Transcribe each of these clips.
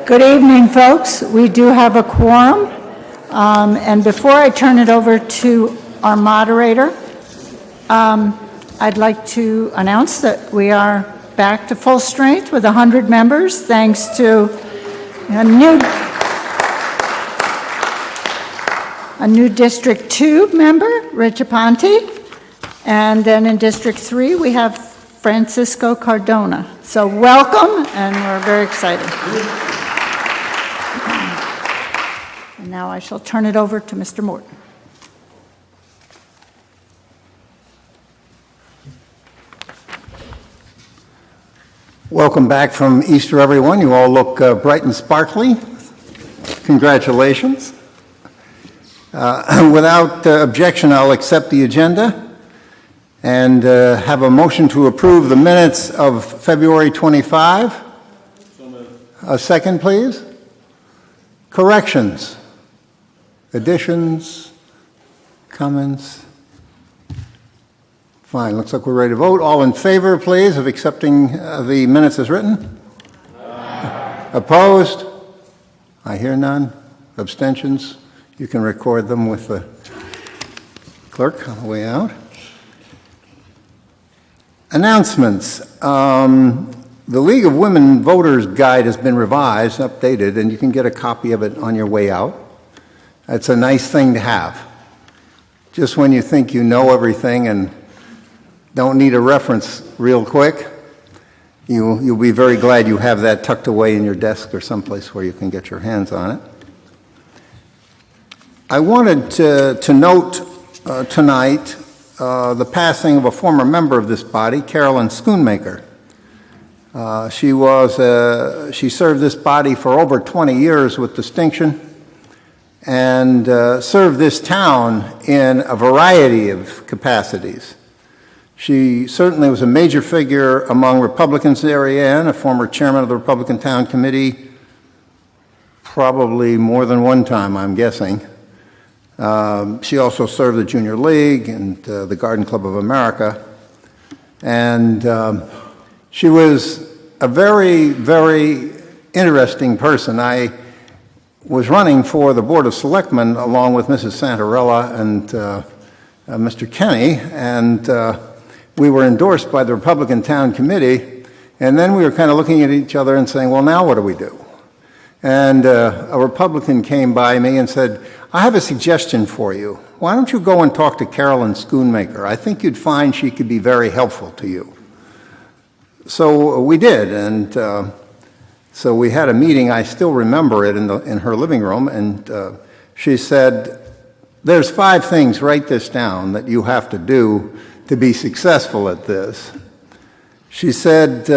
Good evening, folks. We do have a quorum. And before I turn it over to our moderator, I'd like to announce that we are back to full strength with 100 members, thanks to a new District 2 member, Rich Aponte. And then in District 3, we have Francisco Cardona. So welcome, and we're very excited. And now I shall turn it over to Mr. Morton. Welcome back from Easter, everyone. You all look bright and sparkly. Congratulations. Without objection, I'll accept the agenda and have a motion to approve the minutes of February 25. So moved. A second, please. Corrections, additions, comments. Fine, looks like we're ready to vote. All in favor, please, of accepting the minutes as written? Aye. Opposed? I hear none. Abstentions? You can record them with the clerk on the way out. Announcements. The League of Women Voters Guide has been revised, updated, and you can get a copy of it on your way out. It's a nice thing to have. Just when you think you know everything and don't need a reference real quick, you'll be very glad you have that tucked away in your desk or someplace where you can get your hands on it. I wanted to note tonight the passing of a former member of this body, Carolyn Schoonmaker. She served this body for over 20 years with distinction and served this town in a variety of capacities. She certainly was a major figure among Republicans in the area and a former chairman of the Republican Town Committee, probably more than one time, I'm guessing. She also served the Junior League and the Garden Club of America. And she was a very, very interesting person. I was running for the Board of Selectmen along with Mrs. Santarella and Mr. Kenny, and we were endorsed by the Republican Town Committee, and then we were kind of looking at each other and saying, well, now what do we do? And a Republican came by me and said, I have a suggestion for you. Why don't you go and talk to Carolyn Schoonmaker? I think you'd find she could be very helpful to you. So we did, and so we had a meeting. I still remember it in her living room, and she said, there's 5 things, write this down, that you have to do to be successful at this. She said,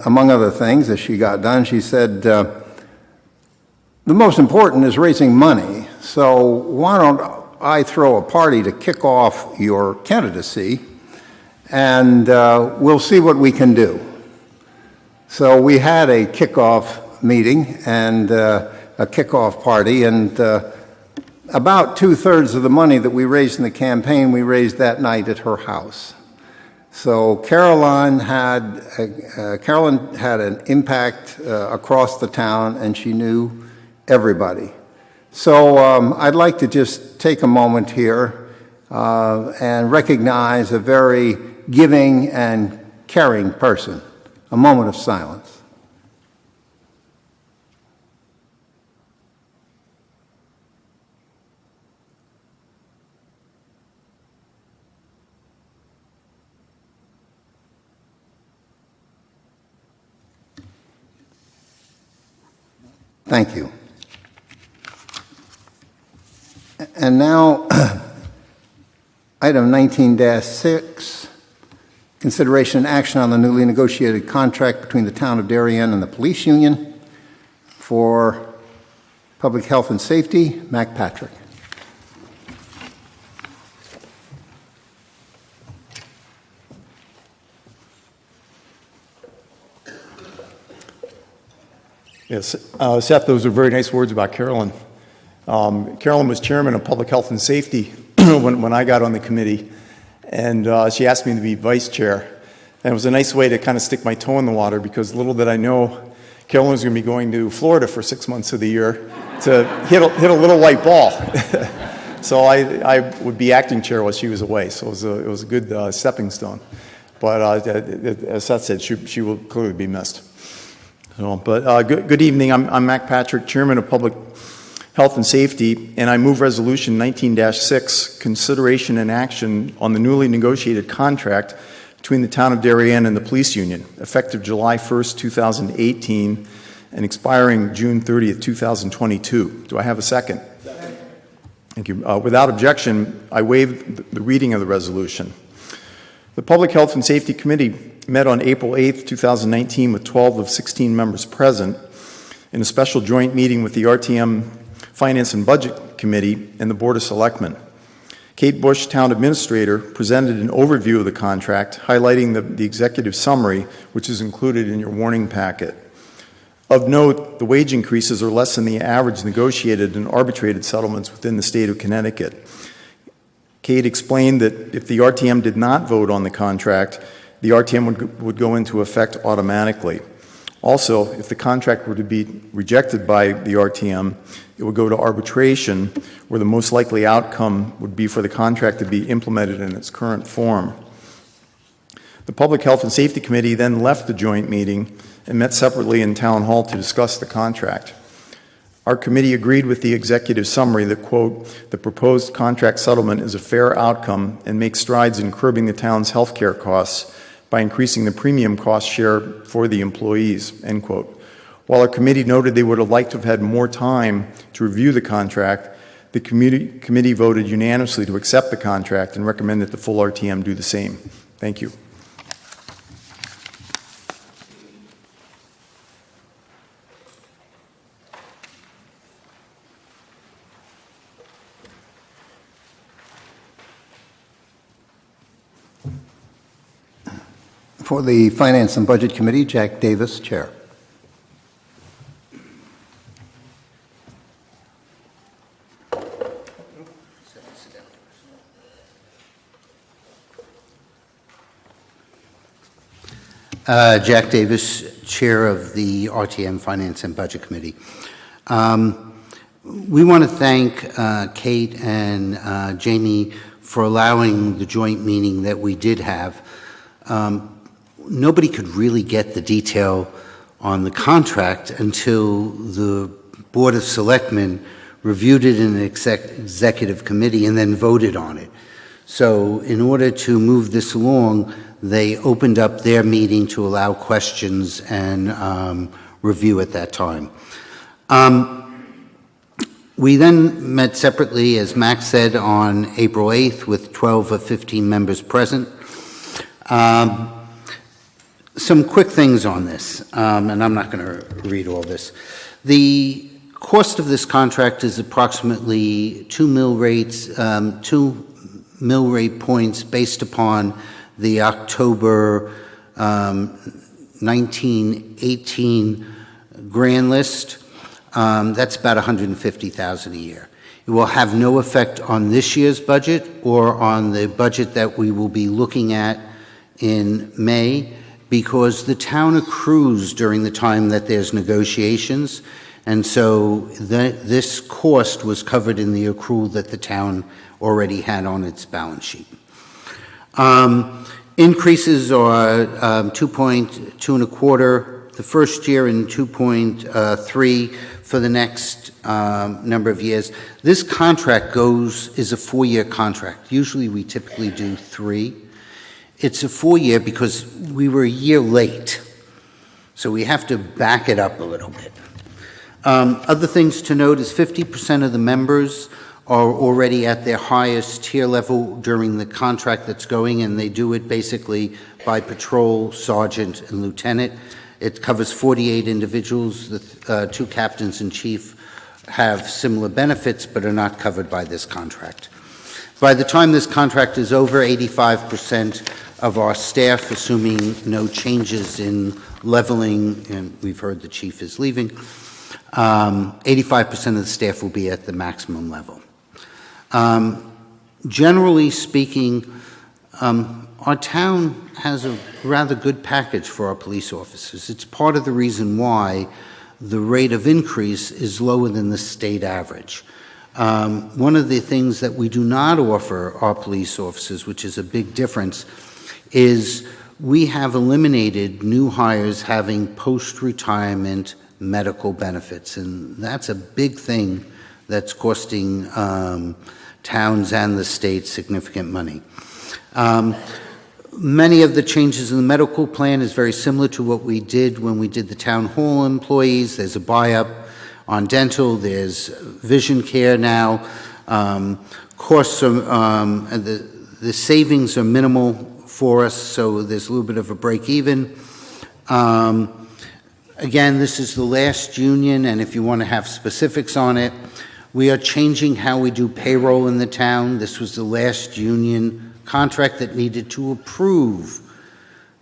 among other things, as she got done, she said, the most important is raising money. So why don't I throw a party to kick off your candidacy, and we'll see what we can do. So we had a kickoff meeting and a kickoff party, and about 2/3 of the money that we raised in the campaign, we raised that night at her house. So Carolyn had an impact across the town, and she knew everybody. So I'd like to just take a moment here and recognize a very giving and caring person. A moment of silence. Thank you. And now, item 19-6, consideration and action on the newly negotiated contract between the town of Darien and the police union for public health and safety. Mac Patrick. Yes, Seth, those are very nice words about Carolyn. Carolyn was chairman of public health and safety when I got on the committee, and she asked me to be vice chair. And it was a nice way to kind of stick my toe in the water, because little did I know Carolyn was going to be going to Florida for 6 months of the year to hit a little white ball. So I would be acting chair while she was away. So it was a good stepping stone. But as Seth said, she will clearly be missed. So, but good evening. I'm Mac Patrick, Chairman of Public Health and Safety, and I move Resolution 19-6, consideration and action on the newly negotiated contract between the Town of Darien and the Police Union, effective July 1st, 2018, and expiring June 30th, 2022. Do I have a second? Second. Thank you. Without objection, I waive the reading of the resolution. The Public Health and Safety Committee met on April 8th, 2019, with 12 of 16 members present in a special joint meeting with the RTM Finance and Budget Committee and the Board of Selectmen. Kate Bush, Town Administrator, presented an overview of the contract, highlighting the executive summary, which is included in your warning packet. Of note, the wage increases are less than the average negotiated and arbitrated settlements within the state of Connecticut. Kate explained that if the RTM did not vote on the contract, the RTM would go into effect automatically. Also, if the contract were to be rejected by the RTM, it would go to arbitration, where the most likely outcome would be for the contract to be implemented in its current form. The Public Health and Safety Committee then left the joint meeting and met separately in Town Hall to discuss the contract. Our committee agreed with the executive summary that, quote, the proposed contract settlement is a fair outcome and makes strides in curbing the town's health care costs by increasing the premium cost share for the employees, end quote. While our committee noted they would have liked to have had more time to review the contract, the committee voted unanimously to accept the contract and recommend that the full RTM do the same. Thank you. For the Finance and Budget Committee, Jack Davis, Chair. Jack Davis, Chair of the RTM Finance and Budget Committee. We want to thank Kate and Jamie for allowing the joint meeting that we did have. Nobody could really get the detail on the contract until the Board of Selectmen reviewed it in an executive committee and then voted on it. So in order to move this along, they opened up their meeting to allow questions and review at that time. We then met separately, as Max said, on April 8th with 12 of 15 members present. Some quick things on this, and I'm not going to read all this. The cost of this contract is approximately 2 mill rate points based upon the October 1918 grand list. That's about $150,000 a year. It will have no effect on this year's budget or on the budget that we will be looking at in May, because the town accrues during the time that there's negotiations, and so this cost was covered in the accrual that the town already had on its balance sheet. Increases are 2.25 the first year and 2.3 for the next number of years. This contract is a 4-year contract. Usually we typically do 3. It's a 4-year because we were a year late, so we have to back it up a little bit. Other things to note is 50% of the members are already at their highest tier level during the contract that's going, and they do it basically by patrol, sergeant, and lieutenant. It covers 48 individuals. The 2 captains and chief have similar benefits but are not covered by this contract. By the time this contract is over, 85% of our staff, assuming no changes in leveling, and we've heard the chief is leaving, 85% of the staff will be at the maximum level. Generally speaking, Our town has a rather good package for our police officers. It's part of the reason why the rate of increase is lower than the state average. One of the things that we do not offer our police officers, which is a big difference, is we have eliminated new hires having post-retirement medical benefits, and that's a big thing that's costing towns and the state significant money. Many of the changes in the medical plan is very similar to what we did when we did the town hall employees. There's a buy-up on dental, there's vision care now. Costs are, the savings are minimal for us, so there's a little bit of a break even. Again, this is the last union, and if you want to have specifics on it, we are changing how we do payroll in the town. This was the last union contract that needed to approve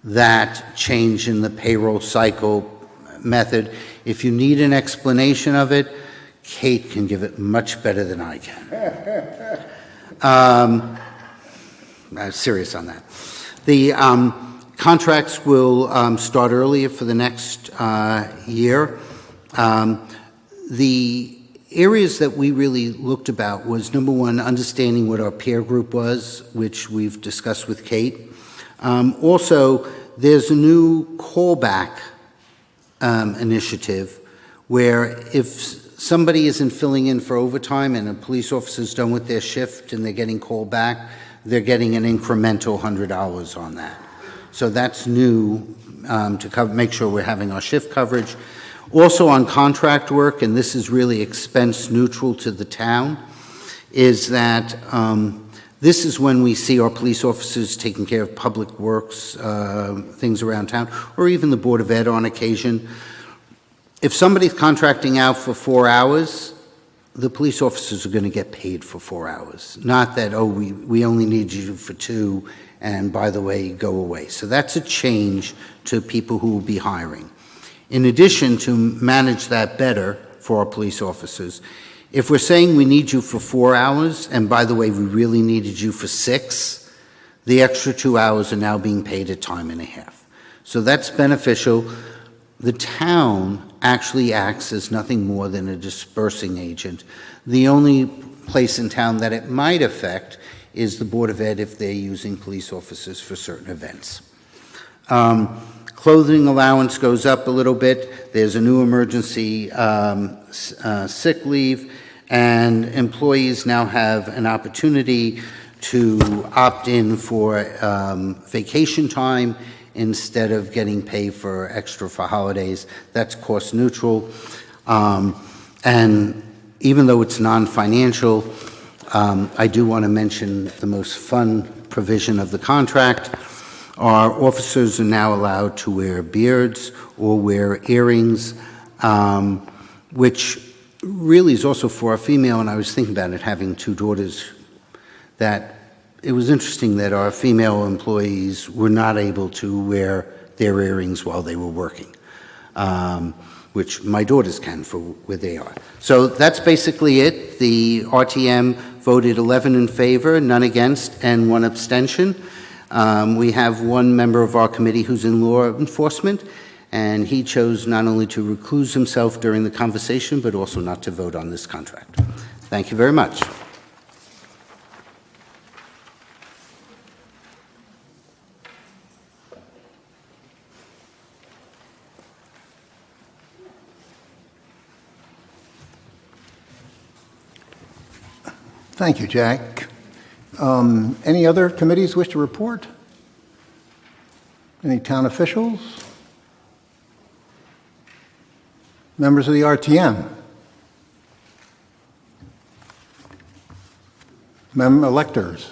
that change in the payroll cycle method. If you need an explanation of it, Kate can give it much better than I can. I'm serious on that. The contracts will start earlier for the next year. The areas that we really looked about was, number one, understanding what our peer group was, which we've discussed with Kate. Also, there's a new callback initiative where if somebody isn't filling in for overtime and a police officer's done with their shift and they're getting called back, they're getting an incremental $100 on that. So that's new to make sure we're having our shift coverage. Also on contract work, and this is really expense neutral to the town, is that this is when we see our police officers taking care of public works, things around town, or even the Board of Ed on occasion. If somebody's contracting out for 4 hours, the police officers are going to get paid for 4 hours. Not that, oh, we only need you for 2, and by the way, go away. So that's a change to people who will be hiring. In addition, to manage that better for our police officers, if we're saying we need you for 4 hours, and by the way, we really needed you for 6, the extra 2 hours are now being paid at time and a half. So that's beneficial. The town actually acts as nothing more than a dispersing agent. The only place in town that it might affect is the Board of Ed if they're using police officers for certain events. Clothing allowance goes up a little bit. There's a new emergency sick leave, and employees now have an opportunity to opt in for vacation time instead of getting paid for extra for holidays. That's cost neutral. And even though it's non-financial, I do want to mention the most fun provision of the contract. Our officers are now allowed to wear beards or wear earrings, which really is also for a female, and I was thinking about it, having 2 daughters, that it was interesting that our female employees were not able to wear their earrings while they were working, which my daughters can for where they are. So that's basically it. The RTM voted 11 in favor, none against, and 1 abstention. We have 1 member of our committee who's in law enforcement, and he chose not only to recluse himself during the conversation, but also not to vote on this contract. Thank you very much. Thank you, Jack. Any other committees wish to report? Any town officials? Members of the RTM? Electors?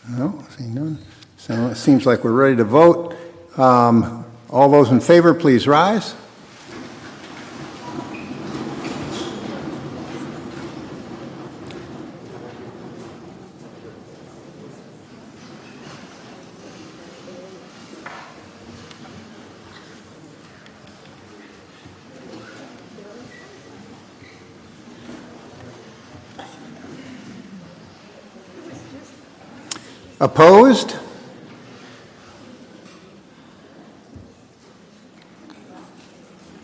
No, seeing none. So it seems like we're ready to vote. All those in favor, please rise. Opposed?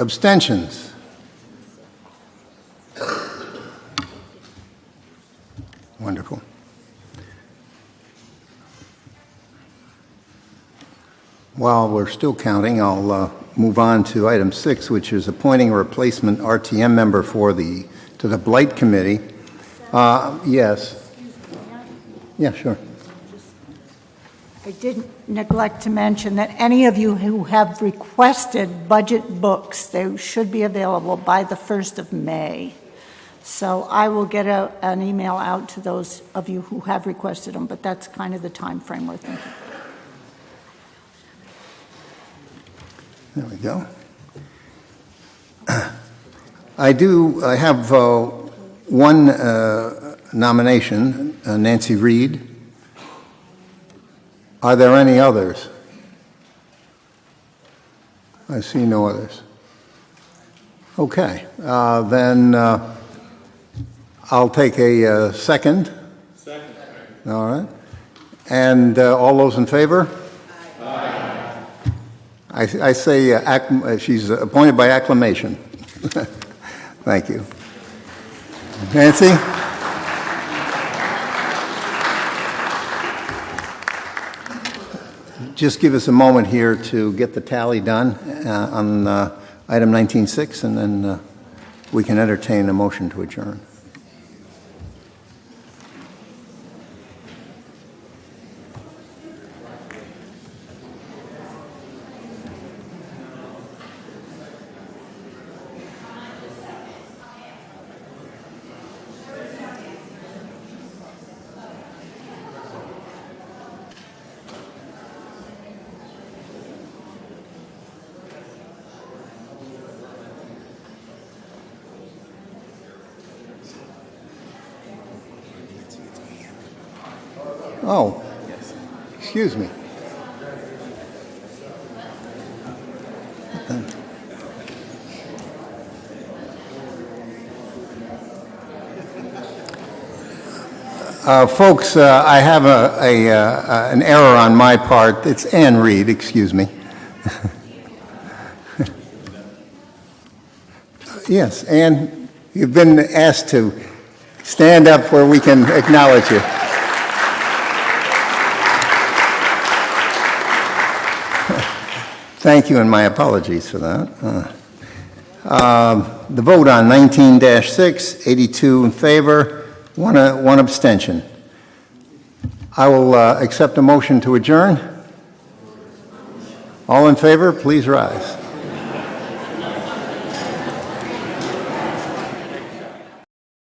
Abstentions? Wonderful. While we're still counting, I'll move on to item 6, which is appointing a replacement RTM member to the Blight Committee. Yes. Yeah, sure. I did neglect to mention that any of you who have requested budget books, they should be available by the 1st of May. So I will get an email out to those of you who have requested them, but that's kind of the time frame we're thinking. There we go. I have one nomination, Nancy Reed. Are there any others? I see no others. Okay, then I'll take a second. Second. All right. And all those in favor? Aye. I say she's appointed by acclamation. Thank you. Nancy? Just give us a moment here to get the tally done on item 19.6, and then we can entertain a motion to adjourn. Oh, excuse me. Folks, I have an error on my part. It's Ann Reed, excuse me. Yes, Ann, you've been asked to stand up where we can acknowledge you. Thank you, and my apologies for that. The vote on 19-6, 82 in favor, one abstention. I will accept a motion to adjourn. All in favor, please rise.